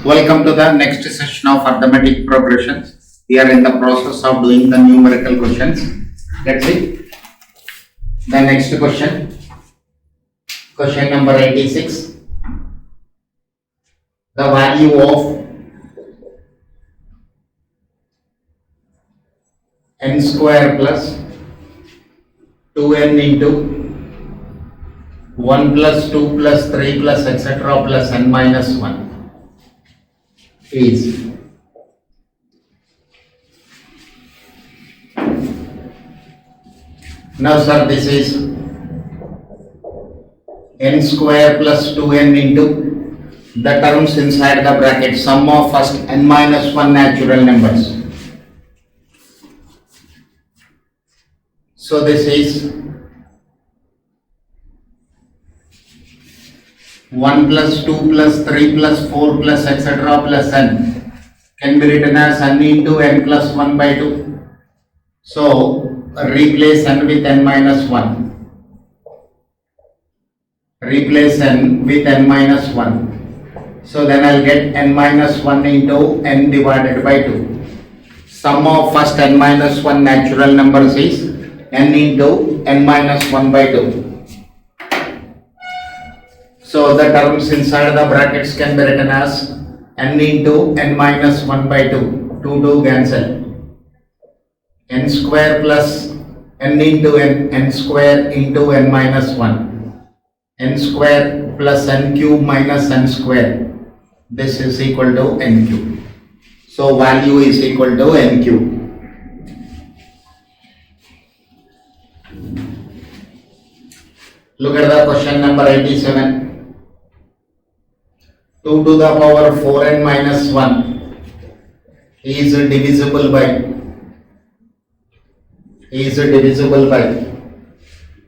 Welcome to the next session of arithmetic progression. We are in the process of doing the numerical questions. Let's see. The next question. Question number 86. The value of n square plus 2n into 1 plus 2 plus 3 plus etc. plus n minus 1 is now sir, this is n square plus 2n into the terms inside the bracket, sum of first n minus 1 natural numbers. So this is 1 plus 2 plus 3 plus 4 plus etc. plus n can be written as n into n plus 1 by 2. So replace n with n minus 1. Replace n with n minus 1. So then I'll get n minus 1 into n divided by 2. Sum of first n minus 1 natural numbers is n into n minus 1 by 2. So the terms inside the brackets can be written as n into n minus 1 by 2. 2 cancel. N square plus n into n square into n minus 1. N square plus n cube minus n square. This is equal to n cube. So value is equal to n cube. Look at the question number 87. 2 to the power 4n minus 1 is divisible by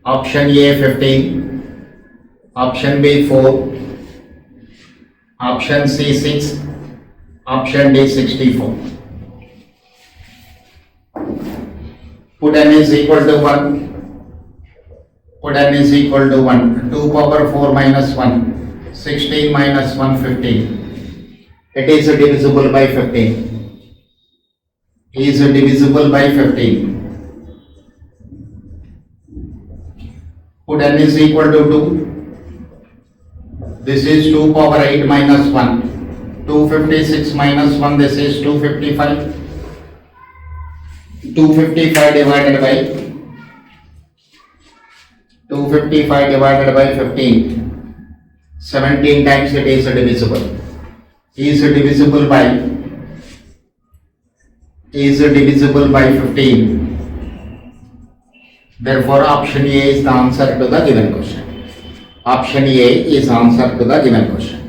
option A 15, option B 4, option C 6, option D 64. Put n is equal to 1. Put n is equal to 1. 2 power 4 minus 1. 16 minus 1, 15. It is divisible by 15. Is divisible by 15. Put n is equal to 2. This is 2 power 8 minus 1. 256 minus 1. This is 255. 255 divided by 15. 17 times it is divisible. Is divisible by 15. Therefore option A is the answer to the given question. Option A is answer to the given question.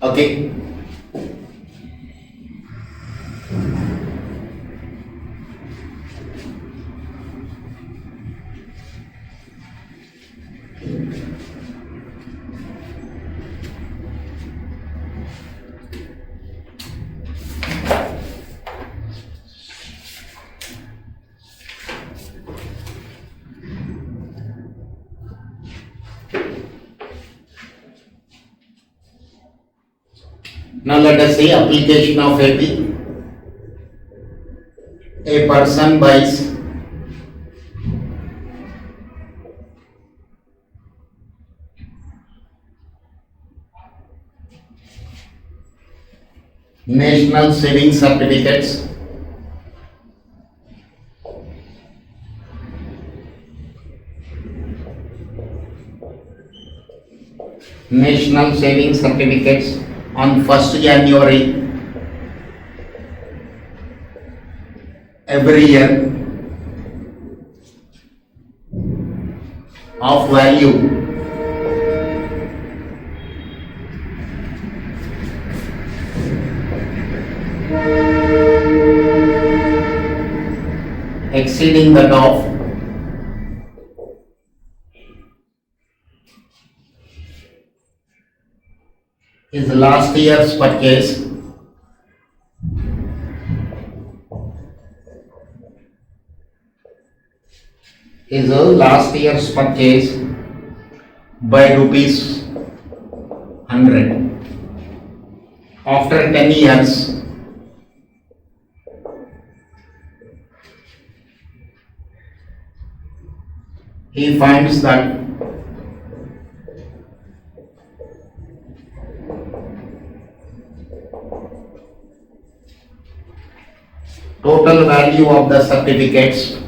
Okay. Now let us see application of AP. A person buys national savings certificates on 1st January every year of value exceeding that of his last year's purchase his last year's purchase by rupees 100. After 10 years, he finds that total value of the certificates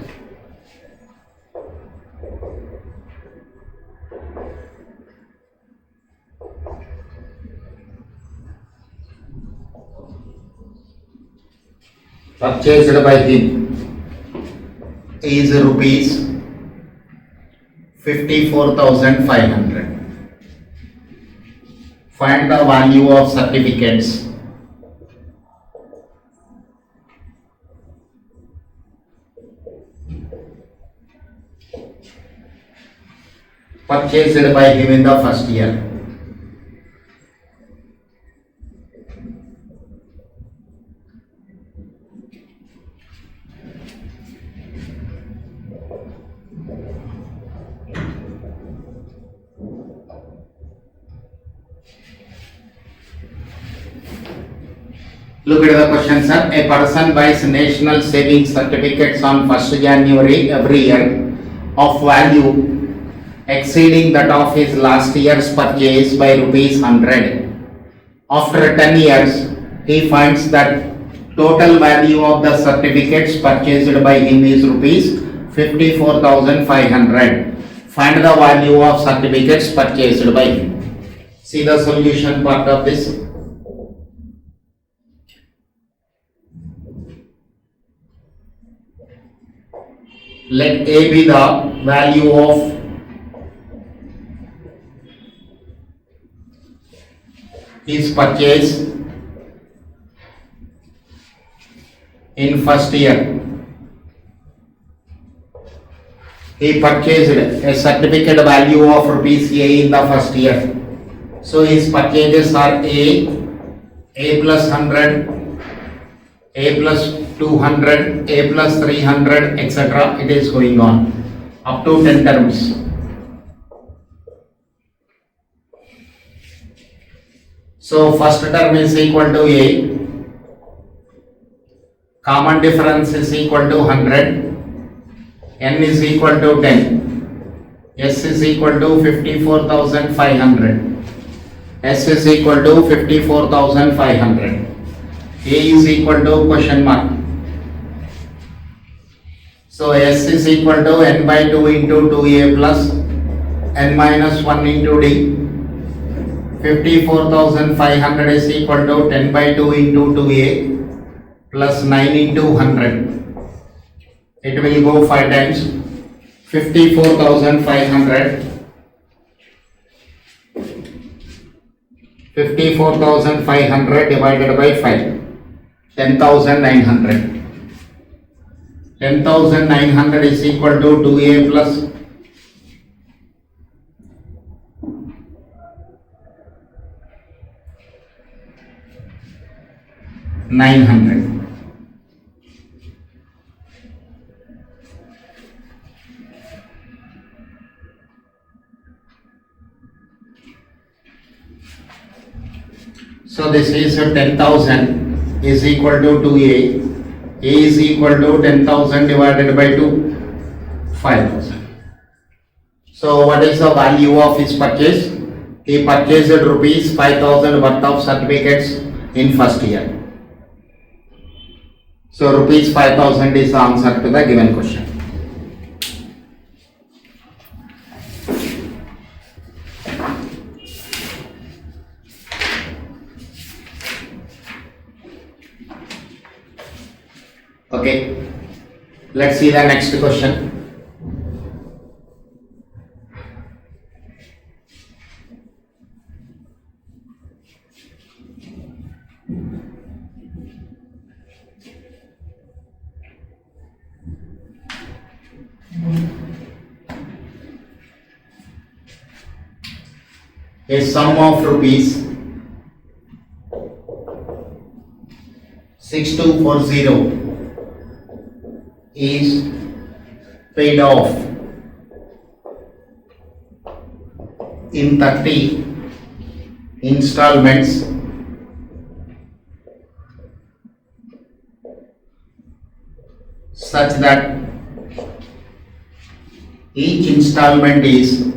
purchased by him is rupees 54,500. Find the value of certificates purchased by him in the first year. Look at the question, sir. A person buys national savings certificates on 1st January every year of value exceeding that of his last year's purchase by rupees 100. After 10 years, he finds that total value of the certificates purchased by him is rupees 54,500. Find the value of certificates purchased by him. See the solution part of this. Let A be the value of his purchase in first year. He purchased a certificate value of rupees A in the first year. So his purchases are A plus 100, A plus 200, A plus 300, etc. It is going on up to 10 terms. So first term is equal to A, common difference is equal to 100, N is equal to 10, S is equal to 54,500, S is equal to 54,500, A is equal to question mark. So S is equal to N by 2 into 2A plus N minus 1 into D. 54,500 is equal to 10 by 2 into 2A plus 9 into 100. It will go 5 times. 54,500. 54,500 divided by 5. 10,900. 10,900 is equal to 2A plus 900. So this is 10,000 is equal to 2A. A is equal to 10,000 divided by 2, 5,000. So what is the value of his purchase? He purchased rupees 5,000 worth of certificates in first year. So rupees 5,000 is the answer to the given question. Okay, let's see the next question. A sum of rupees 6240 is paid off in 30 installments such that each installment is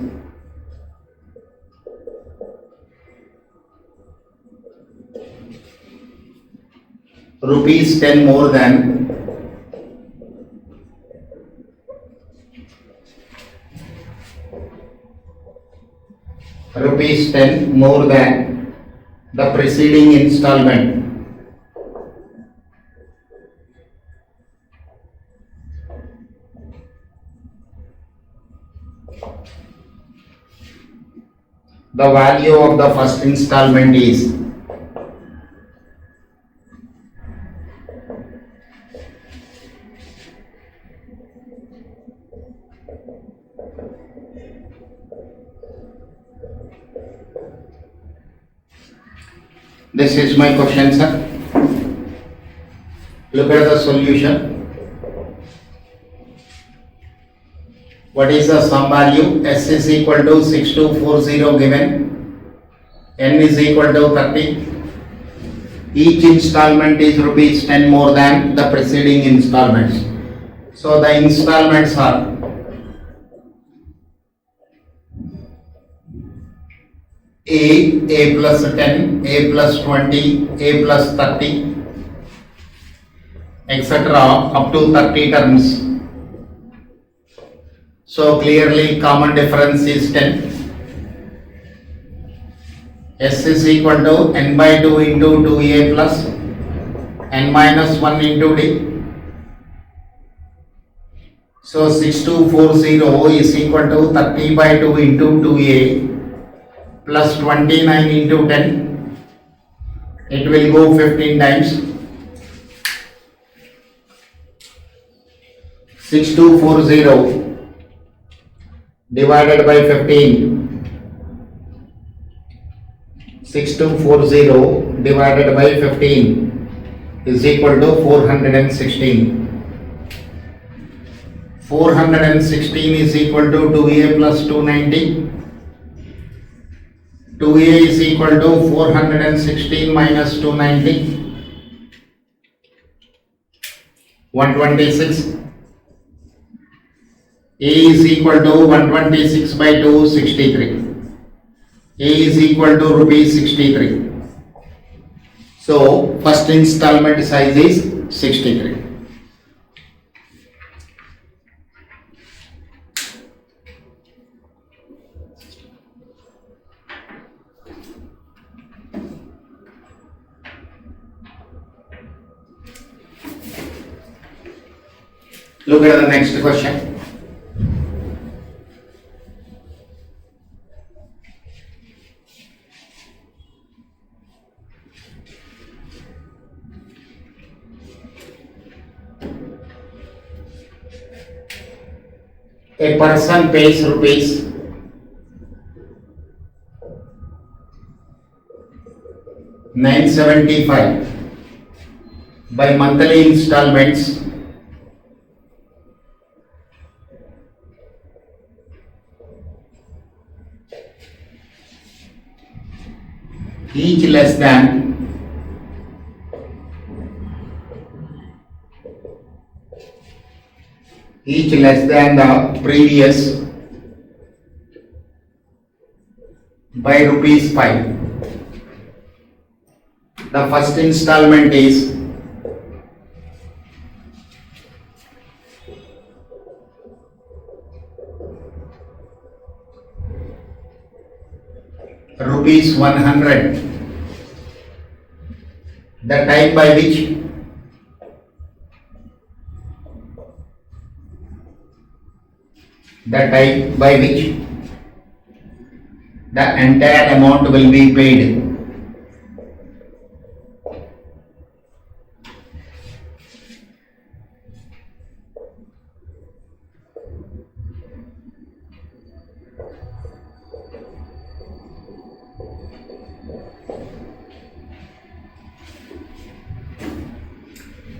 rupees 10 more than rupees 10 more than the preceding installment. The value of the first installment is this is my question, sir. Look at the solution. What is the sum value? S is equal to 6240 given. N is equal to 30. Each installment is rupees 10 more than the preceding installments. So the installments are A plus 10, A plus 20, A plus 30, etc. up to 30 terms. So clearly common difference is 10. S is equal to n by 2 into 2a plus n minus 1 into d. So 6240 is equal to 30 by 2 into 2a plus 29 into 10. It will go 15 times. 6240 divided by 15. 6240 divided by 15 is equal to 416. 416 is equal to 2a plus 290. 2a is equal to 416 minus 290. 126. A is equal to 126 by 2, 63. A is equal to rupees 63. So first installment size is 63. Look at the next question. A person pays rupees 975 by monthly installments each less than the previous by rupees 5. The first installment is rupees 100. The time by which the entire amount will be paid.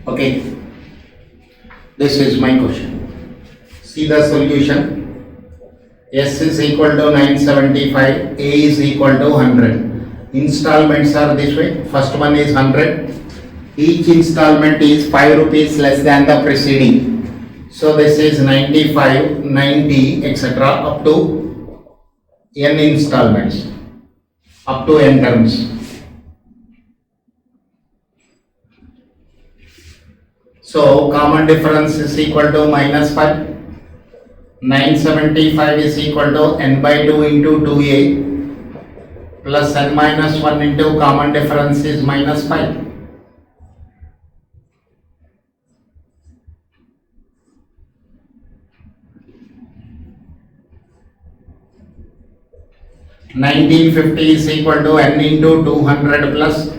Okay, this is my question. See the solution. S is equal to 975, A is equal to 100. Installments are this way. First one is 100. Each installment is 5 rupees less than the preceding. So this is 95, 90, etc. up to n installments, up to n terms. So common difference is equal to minus 5. 975 is equal to n by 2 into 2a plus n minus 1 into common difference is minus 5. $1950 is equal to n into 200 plus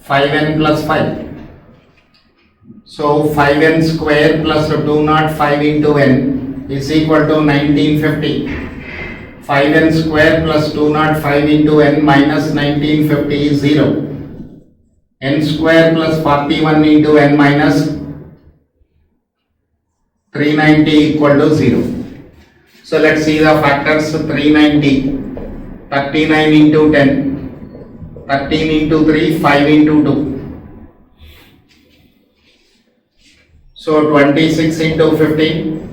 5n plus 5. So 5n square plus 205 into n is equal to 1950. 5n square plus 205 into n minus 1950 is 0. N square plus 41 into n minus 390 equal to 0. So let's see the factors. 390, 39 into 10, 13 into 3, 5 into 2. So 26 into 15.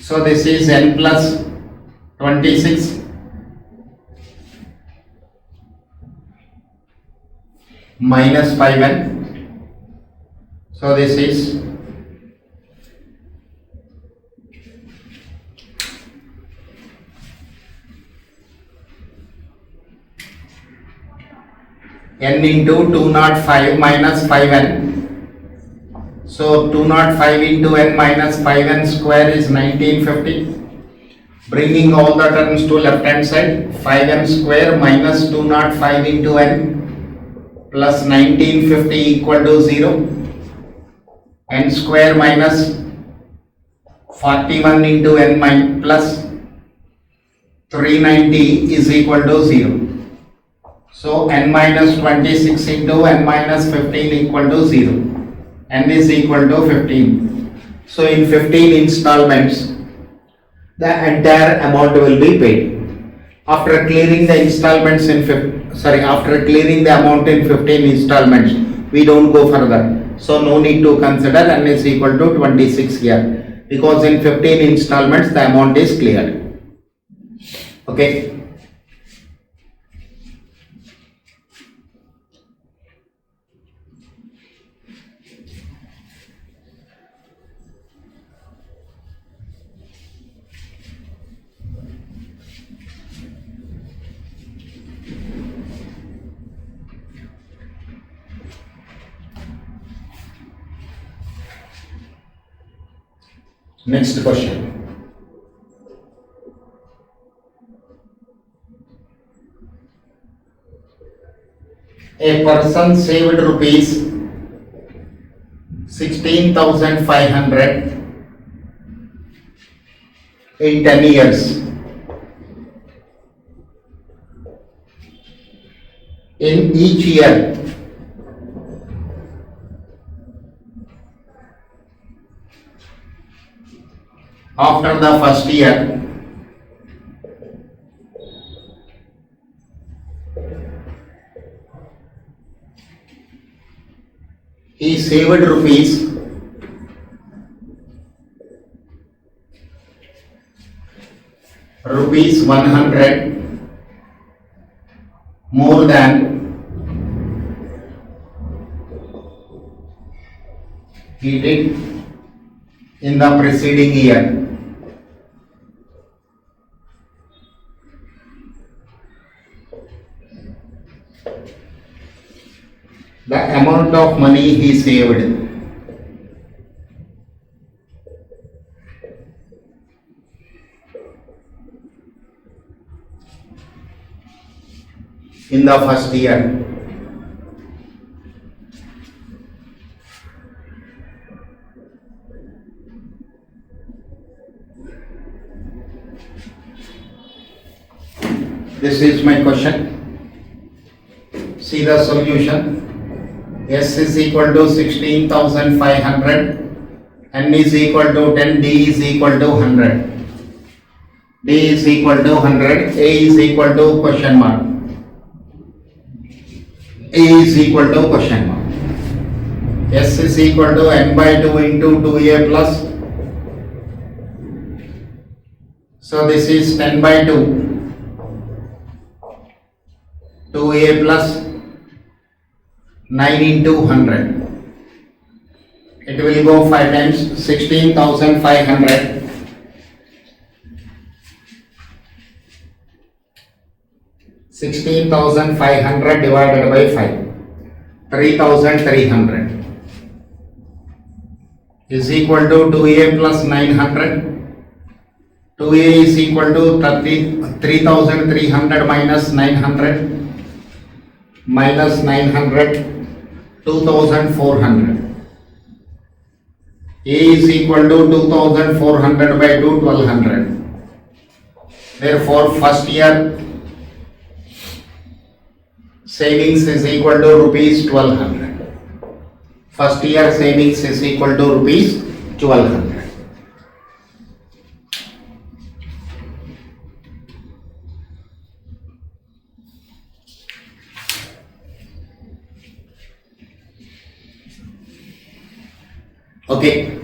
So this is n plus 26 minus 5n. So this is n into 205 minus 5n. So 205 into n minus 5n square is 1950. Bringing all the terms to left hand side, 5n square minus 205 into n plus 1950 equal to 0. N square minus 41 into n plus 390 is equal to 0. So n minus 26 into n minus 15 equal to 0. N is equal to 15. So in 15 installments, the entire amount will be paid. After clearing the installments after clearing the amount in 15 installments, we don't go further. So no need to consider n is equal to 26 here, because in 15 installments the amount is cleared. Okay. Next question. A person saved rupees 16,500 in 10 years. In each year, after the first year, he saved rupees 100 more than he did in the preceding year. The amount of money he saved. In the first year. This is my question. See the solution. S is equal to 16,500, N is equal to 10, D is equal to 100. D is equal to 100, A is equal to question mark. A is equal to question mark. S is equal to n by 2 into 2a plus. So this is 10 by 2. 2a plus 9 into 100. It will go 5 times, 16,500. 16,500 divided by 5, 3,300 is equal to 2a plus 900. 2a is equal to 3,300 minus 900, minus 900, 2,400. A is equal to 2,400 by 2, 1,200. Therefore, first year savings is equal to rupees 1,200. First year savings is equal to rupees 1,200. Okay,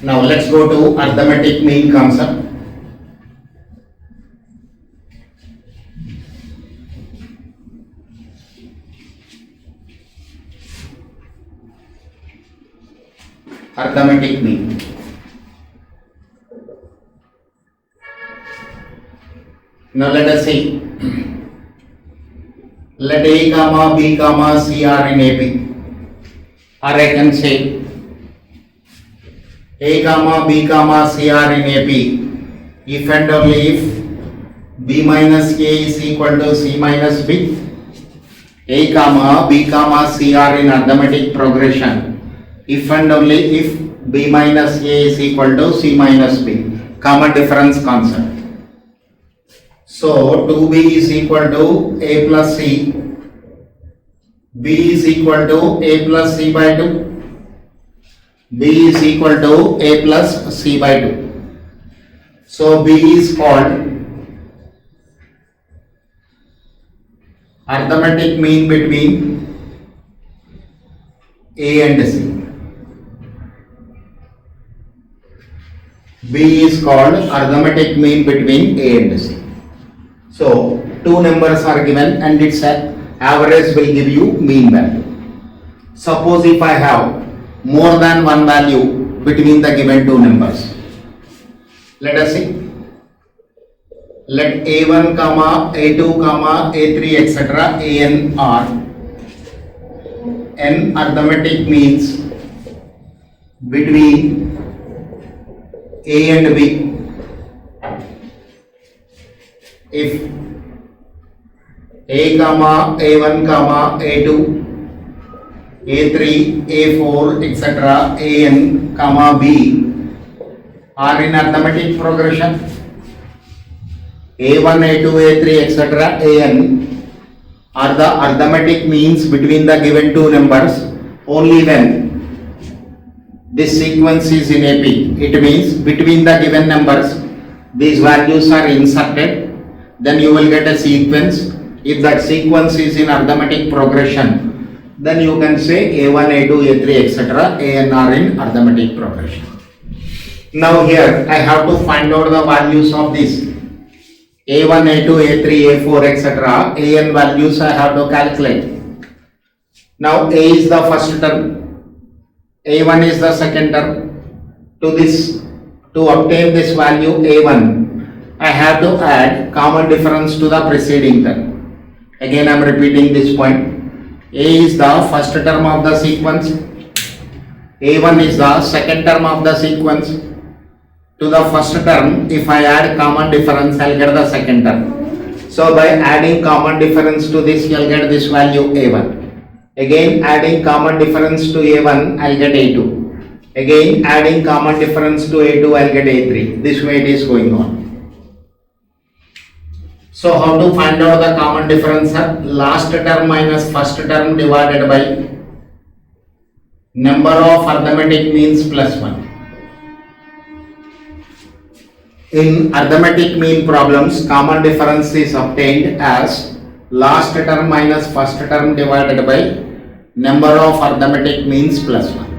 now let's go to arithmetic mean concept. Arithmetic mean. Now let us see. Let A comma B comma C are in AP, or I can say A comma B comma C are in AP if and only if B minus A is equal to C minus B. A comma B comma C are in arithmetic progression if and only if B minus A is equal to C minus B. Common difference concept. So 2B is equal to A plus C. B is equal to A plus C by 2. B is equal to A plus C by 2. So B is called arithmetic mean between A and C. B is called arithmetic mean between A and C. So two numbers are given and its average will give you mean value. Suppose if I have more than one value between the given two numbers. Let us see. Let A1 comma A2 comma A3 etc. An are n arithmetic means between A and B. If A comma A1 comma A2 A3, A4, etc., An, comma B are in arithmetic progression. A1, A2, A3, etc., An are the arithmetic means between the given two numbers only when this sequence is in AP. It means between the given numbers these values are inserted, then you will get a sequence. If that sequence is in arithmetic progression, then you can say A1, A2, A3, etc. An are in arithmetic progression. Now here I have to find out the values of this A1, A2, A3, A4, etc. An values I have to calculate. Now A is the first term, A1 is the second term. To obtain this value A1, I have to add common difference to the preceding term. Again I am repeating this point. A is the first term of the sequence, A1 is the second term of the sequence. To the first term, if I add common difference, I will get the second term. So by adding common difference to this, you will get this value A1. Again adding common difference to A1, I will get A2. Again adding common difference to A2, I will get A3. This way it is going on. So how to find out the common difference? Last term minus first term divided by number of arithmetic means plus 1. In arithmetic mean problems, common difference is obtained as last term minus first term divided by number of arithmetic means plus 1.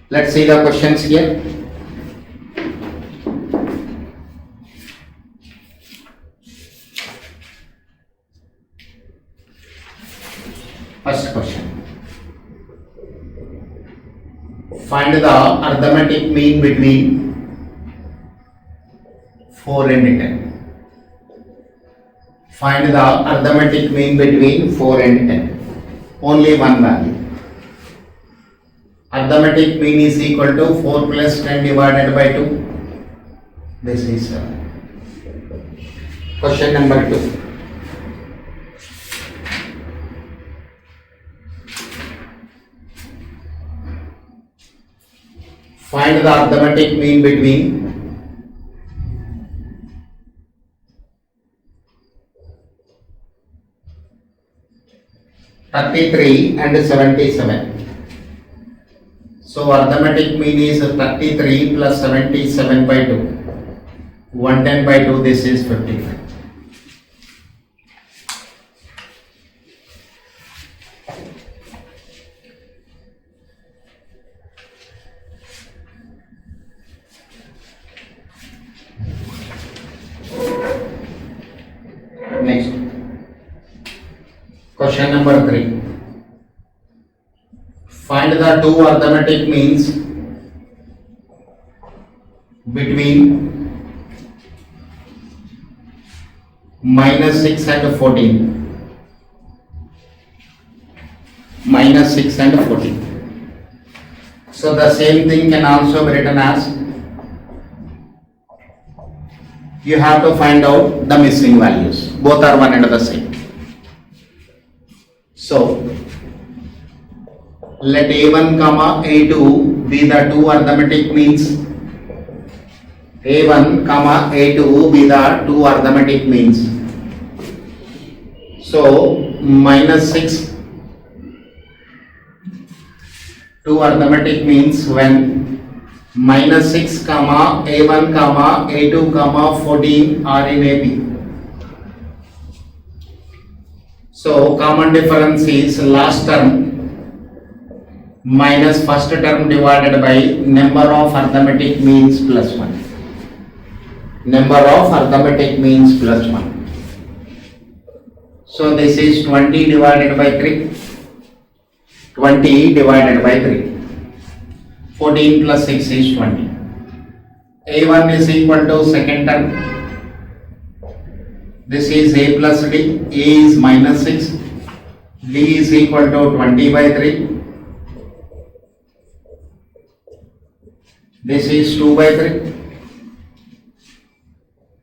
Let's see the questions here. First question. Find the arithmetic mean between 4 and 10. Find the arithmetic mean between 4 and 10. Only one value. Arithmetic mean is equal to 4 plus 10 divided by 2. This is 7. Question number 2. Find the arithmetic mean between 33 and 77. So arithmetic mean is 33 plus 77 by 2. 110 by 2, this is 55. Next. Question number 3. Find the two arithmetic means between minus 6 and 14. Minus 6 and 14. So the same thing can also be written as, you have to find out the missing values. Both are one and the same. So let A1 comma A2 be the two arithmetic means. A1 comma A2 be the two arithmetic means. So minus 6 two arithmetic means when minus 6 comma A1 comma A2 comma 14 are in AP. So common difference is last term minus first term divided by number of arithmetic means plus 1. Number of arithmetic means plus 1. So this is 20 divided by 3. 20 divided by 3. 14 plus 6 is 20. A1 is equal to second term. This is A plus D. A is minus 6. D is equal to 20 by 3. This is 2 by 3.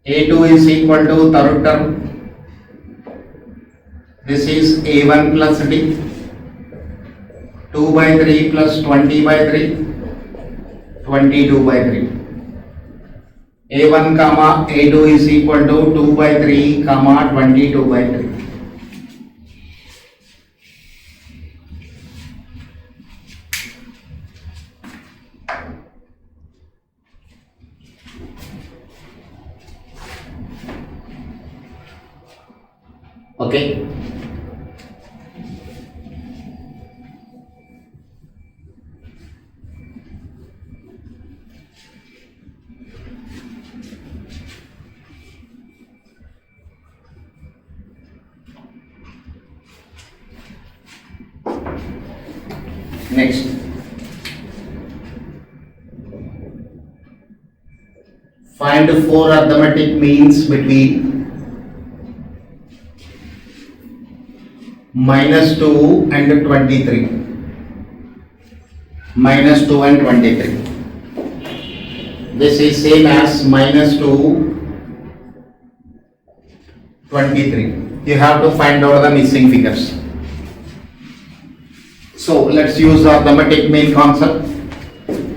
A2 is equal to third term. This is A1 plus D. 2 by 3 plus 20 by 3. 22 by 3. A1 comma A2 is equal to 2 by 3 comma 22 by 3. Okay. Next. Find 4 arithmetic means between minus 2 and 23. Minus 2 and 23. This is same as minus 2, 23. You have to find out the missing figures. So let's use the arithmetic mean concept.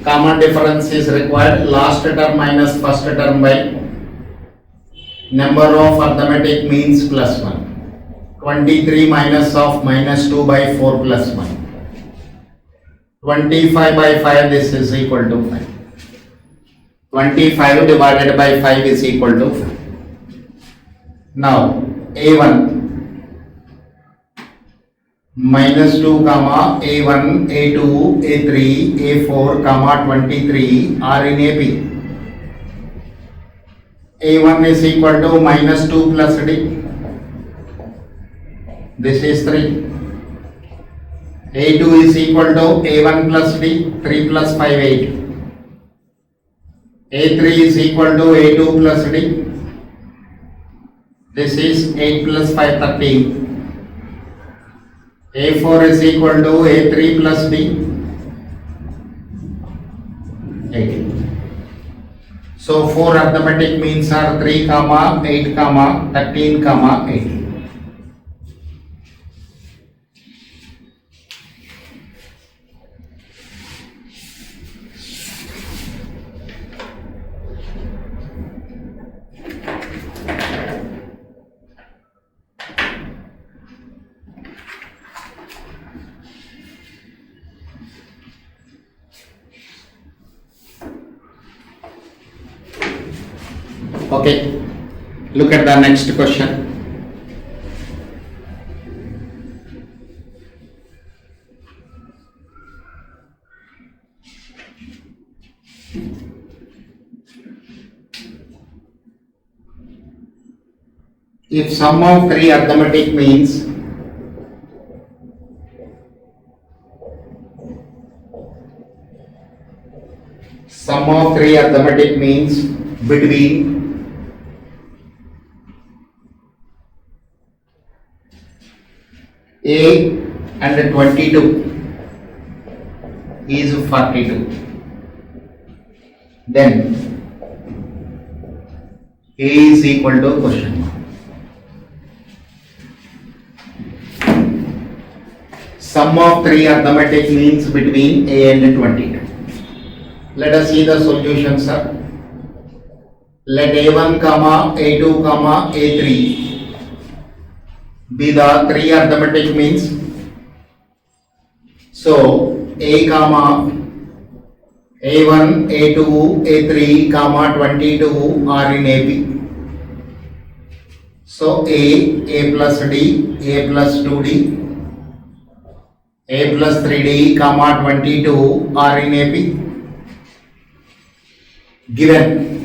Common difference is required. Last term minus first term by number of arithmetic means plus 1. 23 minus of minus 2 by 4 plus 1. 25 by 5, this is equal to 5. 25 divided by 5 is equal to 5. Now A1 minus 2 comma A1, A2, A3, A4 comma 23 are in AP. A1 is equal to minus 2 plus D. This is 3. A2 is equal to A1 plus D, 3 plus 5, 8. A3 is equal to A2 plus D. This is 8 plus 5, 13. A4 is equal to A3 plus D, 18. So 4 arithmetic means are 3 comma 8 comma 13 comma 18. Okay, look at the next question. If sum of 3 arithmetic means between A and 22 is 42. Then A is equal to question mark. Sum of 3 arithmetic means between A and 22. Let us see the solution, sir. Let A1 comma A2 comma A3 be the 3 arithmetic means. So A comma A1, A2, A3 comma 22 are in AP. So A plus D, A plus 2D, A plus 3D comma 22 are in AP. Given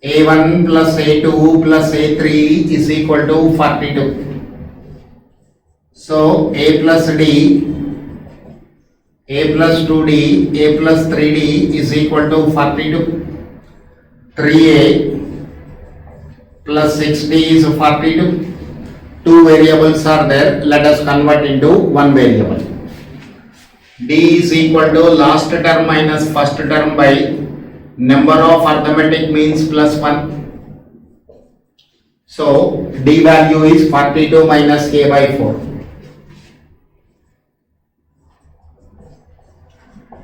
A1 plus A2 plus A3 is equal to 42. So A plus D, A plus 2D, A plus 3D is equal to 42. 3A plus 6D is 42. Two variables are there. Let us convert into one variable. D is equal to last term minus first term by number of arithmetic means plus 1. So D value is 42 minus A by 4.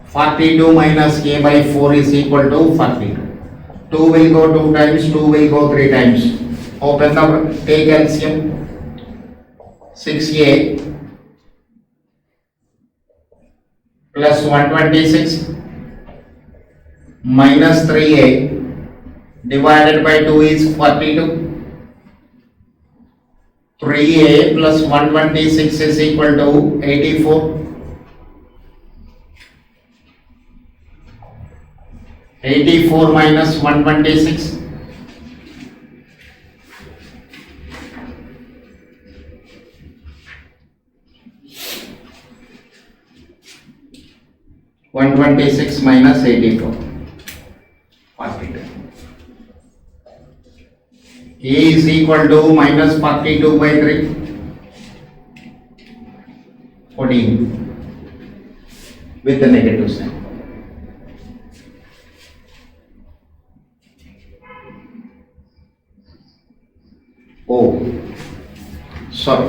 42 minus A by 4 is equal to 42. 2 will go 2 times, 2 will go 3 times. Open the, take LCM. 6A plus 126 minus 3A divided by 2 is 42. 3A plus 126 is equal to 84. 84 minus 126. 126 minus 84. 42. A is equal to minus 42 by 3. 14 with the negative sign. Oh, sorry.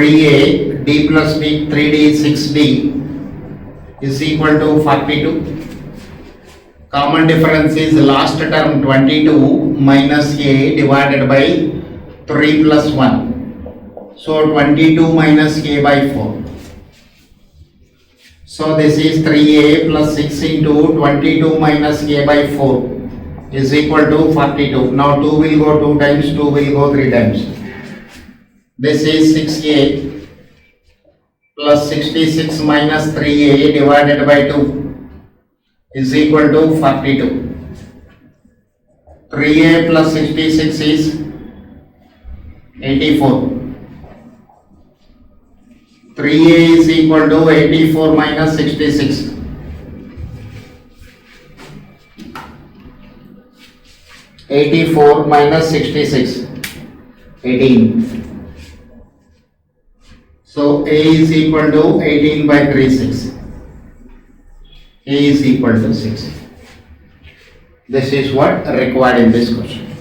A D plus D 3D 6D is equal to 42. Common difference is last term 22 minus a divided by 3 plus 1. So 22 minus a by 4. So this is 3a plus 6 into 22 minus a by 4 is equal to 42. Now 2 will go 2 times, 2 will go 3 times. This is 6a plus 66 minus 3a divided by 2 is equal to 42. 3a plus 66 is 84. 3a is equal to 84 minus 66. 84 minus 66, 18. So a is equal to 18 by 3, 6. A is equal to 6. This is what required in this question.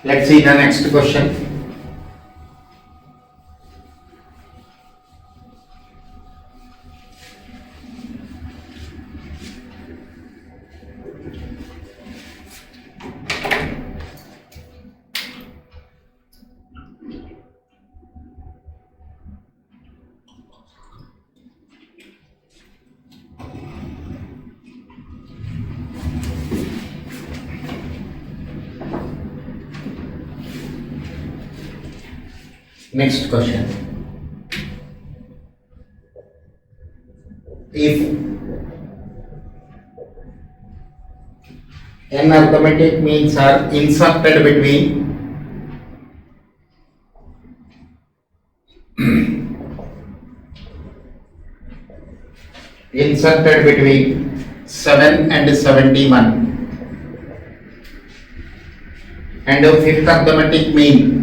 Let's see the next question. Next question. If n arithmetic means are inserted between inserted between 7 and 71 and a fifth arithmetic mean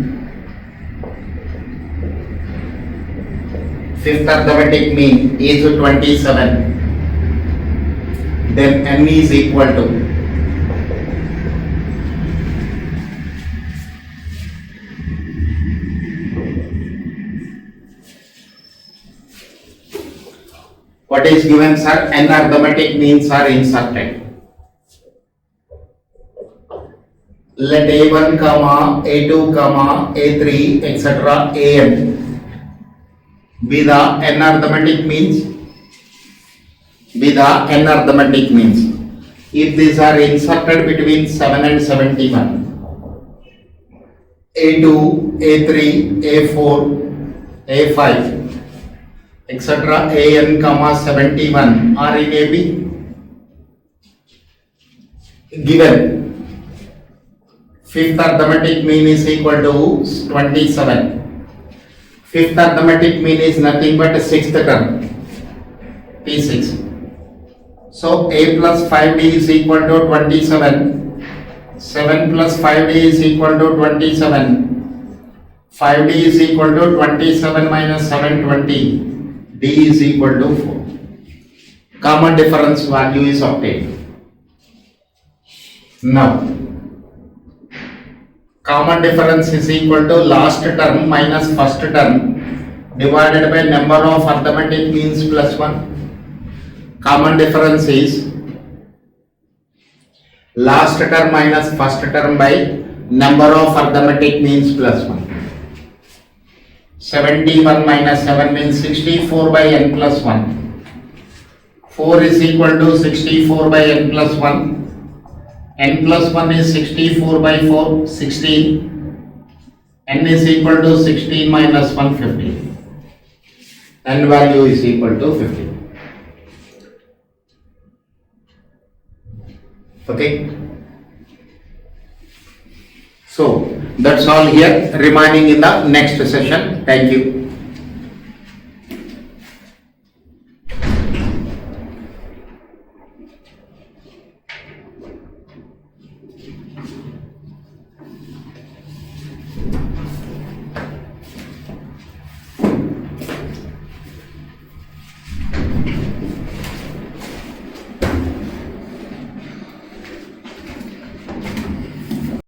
fifth arithmetic mean is 27, then n is equal to what is given, sir? N arithmetic means are inserted. Let a1 comma a2 comma a3 etc. an be the n arithmetic means. Be the n arithmetic means. If these are inserted between 7 and 71, a2, a3, a4, a5, etc. an comma 71 are in AB. Given fifth arithmetic mean is equal to 27. Fifth arithmetic mean is nothing but a sixth term, P6. So a plus 5d is equal to 27. 7 plus 5d is equal to 27. 5d is equal to 27 minus 720. D is equal to 4. Common difference value is obtained. Now, common difference is equal to last term minus first term divided by number of arithmetic means plus 1. Common difference is last term minus first term by number of arithmetic means plus 1. 71 minus 7 means 64 by n plus 1. 4 is equal to 64 by n plus 1. N plus 1 is 64 by 4, 16. N is equal to 16 minus 1, 15. N value is equal to 15. Okay. So that's all here, remaining in the next session. Thank you.